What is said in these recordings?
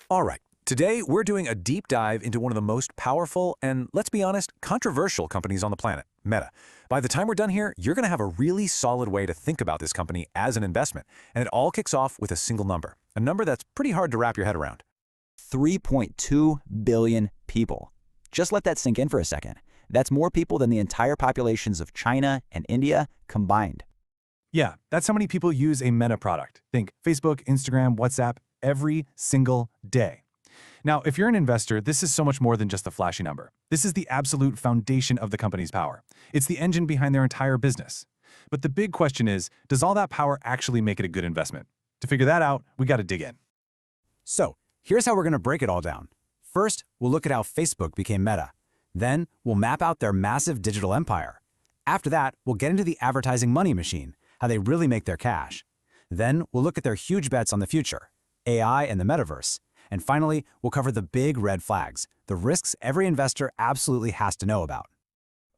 All right, today we're doing a deep dive into one of the most powerful and, let's be honest, controversial companies on the planet, Meta. By the time we're done here, you're going to have a really solid way to think about this company as an investment, and it all kicks off with a single number, a number that's pretty hard to wrap your head around. 3.2 billion people. Just let that sink in for a second. That's more people than the entire populations of China and India combined. Yeah, that's how many people use a Meta product. Think Facebook, Instagram, WhatsApp, every single day. Now, if you're an investor, this is so much more than just a flashy number. This is the absolute foundation of the company's power. It's the engine behind their entire business. But the big question is, does all that power actually make it a good investment? To figure that out, we got to dig in. So, here's how we're going to break it all down. First, we'll look at how Facebook became Meta. Then, we'll map out their massive digital empire. After that, we'll get into the advertising money machine, how they really make their cash. Then, we'll look at their huge bets on the future, AI and the Metaverse. And finally, we'll cover the big red flags, the risks every investor absolutely has to know about.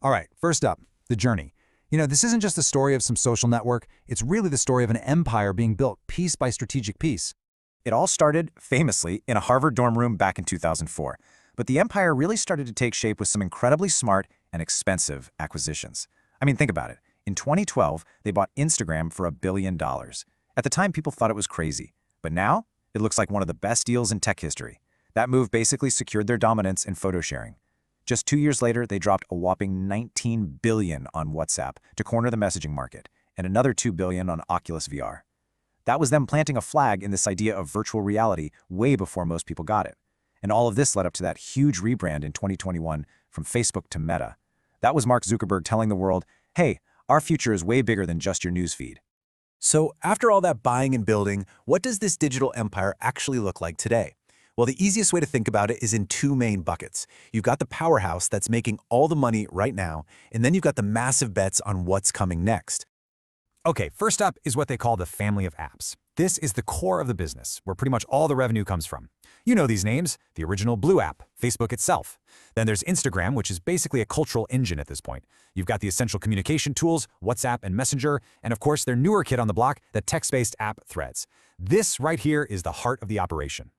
All right, first up, the journey. This isn't just the story of some social network, it's really the story of an empire being built piece by strategic piece. It all started, famously, in a Harvard dorm room back in 2004. But the empire really started to take shape with some incredibly smart and expensive acquisitions. I mean, think about it. In 2012, they bought Instagram for $1 billion. At the time, people thought it was crazy. But now, it looks like one of the best deals in tech history. That move basically secured their dominance in photo sharing. Just 2 years later, they dropped a whopping $19 billion on WhatsApp to corner the messaging market, and another $2 billion on Oculus VR. That was them planting a flag in this idea of virtual reality way before most people got it. And all of this led up to that huge rebrand in 2021 from Facebook to Meta. That was Mark Zuckerberg telling the world, hey, our future is way bigger than just your newsfeed. So, after all that buying and building, what does this digital empire actually look like today? Well, the easiest way to think about it is in two main buckets. You've got the powerhouse that's making all the money right now, and then you've got the massive bets on what's coming next. Okay, first up is what they call the family of apps. This is the core of the business, where pretty much all the revenue comes from. You know these names, the original Blue app, Facebook itself. Then there's Instagram, which is basically a cultural engine at this point. You've got the essential communication tools, WhatsApp and Messenger, and of course their newer kid on the block, the text-based app Threads. This right here is the heart of the operation.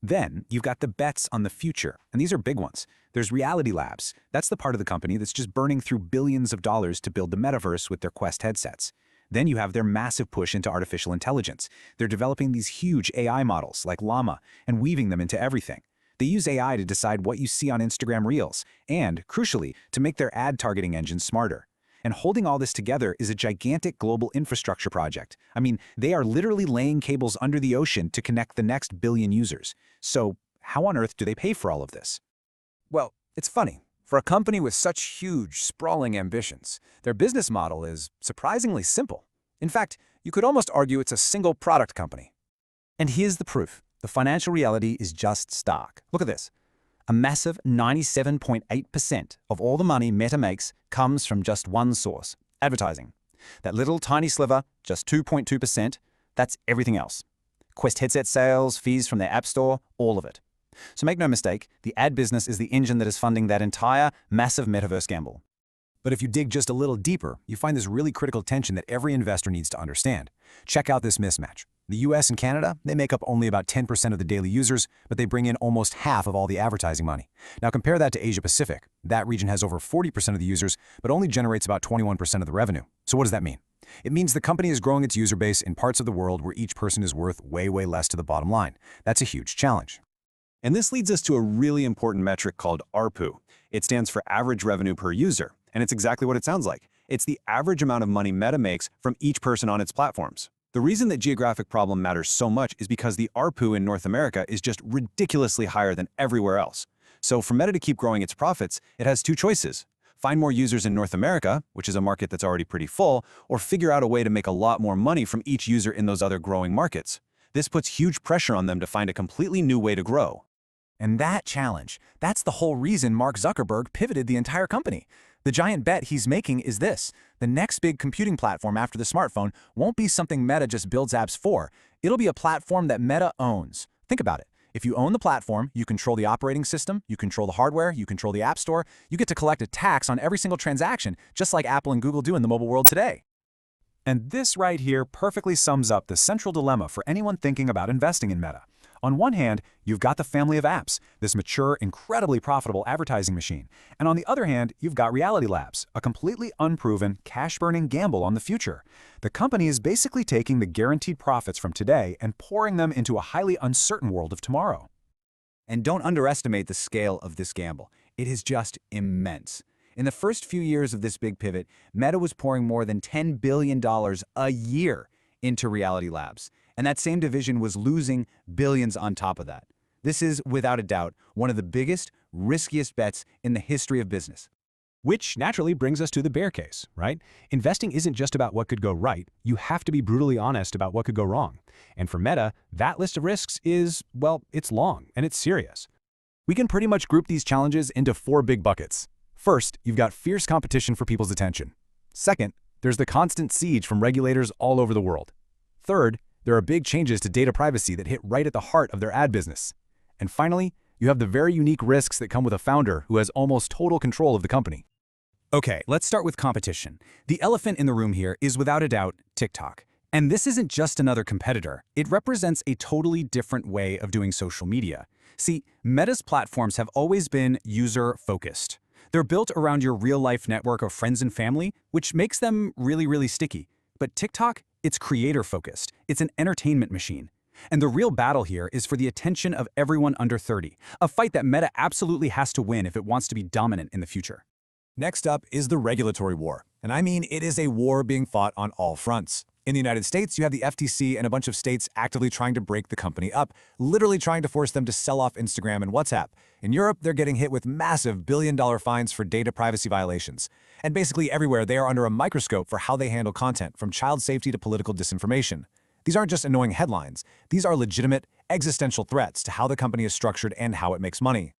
Then you've got the bets on the future, and these are big ones. There's Reality Labs. That's the part of the company that's just burning through billions of dollars to build the metaverse with their Quest headsets. Then you have their massive push into artificial intelligence. They're developing these huge AI models like Llama and weaving them into everything. They use AI to decide what you see on Instagram Reels and, crucially, to make their ad targeting engine smarter. And holding all this together is a gigantic global infrastructure project. I mean, they are literally laying cables under the ocean to connect the next billion users. So, how on earth do they pay for all of this? Well, it's funny. For a company with such huge, sprawling ambitions, their business model is surprisingly simple. In fact, you could almost argue it's a single product company. And here's the proof. The financial reality is just stark. Look at this. A massive 97.8% of all the money Meta makes comes from just one source, advertising. That little tiny sliver, just 2.2%, that's everything else. Quest headset sales, fees from their app store, all of it. So make no mistake, the ad business is the engine that is funding that entire massive metaverse gamble. But if you dig just a little deeper, you find this really critical tension that every investor needs to understand. Check out this mismatch. The US and Canada, they make up only about 10% of the daily users, but they bring in almost half of all the advertising money. Now compare that to Asia Pacific. That region has over 40% of the users, but only generates about 21% of the revenue. So what does that mean? It means the company is growing its user base in parts of the world where each person is worth way less to the bottom line. That's a huge challenge. And this leads us to a really important metric called ARPU. It stands for average revenue per user, and it's exactly what it sounds like. It's the average amount of money Meta makes from each person on its platforms. The reason that geographic problem matters so much is because the ARPU in North America is just ridiculously higher than everywhere else. So for Meta to keep growing its profits, it has two choices. Find more users in North America, which is a market that's already pretty full, or figure out a way to make a lot more money from each user in those other growing markets. This puts huge pressure on them to find a completely new way to grow. And that challenge, that's the whole reason Mark Zuckerberg pivoted the entire company. The giant bet he's making is this. The next big computing platform after the smartphone won't be something Meta just builds apps for. It'll be a platform that Meta owns. Think about it. If you own the platform, you control the operating system, you control the hardware, you control the app store, you get to collect a tax on every single transaction, just like Apple and Google do in the mobile world today. And this right here perfectly sums up the central dilemma for anyone thinking about investing in Meta. On one hand, you've got the family of apps, this mature, incredibly profitable advertising machine. And on the other hand, you've got Reality Labs, a completely unproven, cash-burning gamble on the future. The company is basically taking the guaranteed profits from today and pouring them into a highly uncertain world of tomorrow. And don't underestimate the scale of this gamble. It is just immense. In the first few years of this big pivot, Meta was pouring more than $10 billion a year into Reality Labs. And that same division was losing billions on top of that. This is, without a doubt, one of the biggest, riskiest bets in the history of business. Which naturally brings us to the bear case, right? Investing isn't just about what could go right. You have to be brutally honest about what could go wrong. And for Meta, that list of risks is, well, it's long and it's serious. We can pretty much group these challenges into 4 big buckets. First, you've got fierce competition for people's attention. Second, there's the constant siege from regulators all over the world. Third, there are big changes to data privacy that hit right at the heart of their ad business. And finally, you have the very unique risks that come with a founder who has almost total control of the company. Okay, let's start with competition. The elephant in the room here is without a doubt TikTok. And this isn't just another competitor. It represents a totally different way of doing social media. See, Meta's platforms have always been user-focused. They're built around your real-life network of friends and family, which makes them really, really sticky. But TikTok, it's creator-focused. It's an entertainment machine. And the real battle here is for the attention of everyone under 30, a fight that Meta absolutely has to win if it wants to be dominant in the future. Next up is the regulatory war. And I mean, it is a war being fought on all fronts. In the United States, you have the FTC and a bunch of states actively trying to break the company up, literally trying to force them to sell off Instagram and WhatsApp. In Europe, they're getting hit with massive billion-dollar fines for data privacy violations. And basically everywhere, they are under a microscope for how they handle content, from child safety to political disinformation. These aren't just annoying headlines. These are legitimate, existential threats to how the company is structured and how it makes money.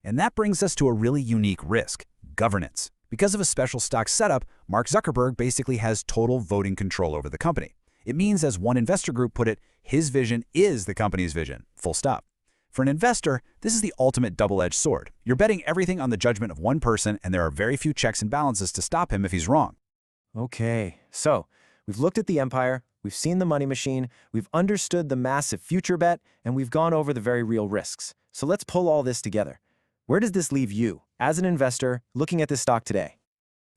And that brings us to a really unique risk: governance. Because of a special stock setup, Mark Zuckerberg basically has total voting control over the company. It means, as one investor group put it, his vision is the company's vision, full stop. For an investor, this is the ultimate double-edged sword. You're betting everything on the judgment of one person, and there are very few checks and balances to stop him if he's wrong. Okay, so we've looked at the empire, we've seen the money machine, we've understood the massive future bet, and we've gone over the very real risks. So let's pull all this together. Where does this leave you, as an investor, looking at this stock today?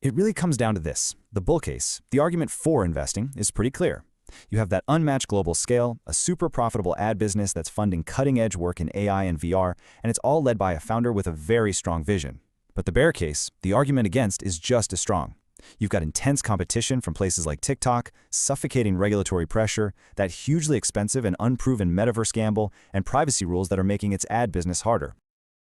It really comes down to this. The bull case, the argument for investing, is pretty clear. You have that unmatched global scale, a super profitable ad business that's funding cutting-edge work in AI and VR, and it's all led by a founder with a very strong vision. But the bear case, the argument against, is just as strong. You've got intense competition from places like TikTok, suffocating regulatory pressure, that hugely expensive and unproven Metaverse Gamble, and privacy rules that are making its ad business harder.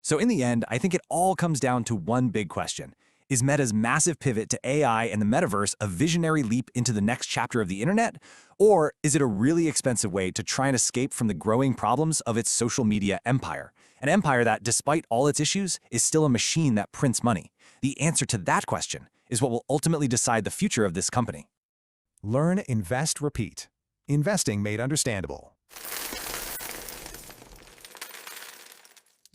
So in the end, I think it all comes down to one big question. Is Meta's massive pivot to AI and the metaverse a visionary leap into the next chapter of the internet? Or is it a really expensive way to try and escape from the growing problems of its social media empire? An empire that, despite all its issues, is still a machine that prints money. The answer to that question is what will ultimately decide the future of this company. Learn, invest, repeat. Investing made understandable.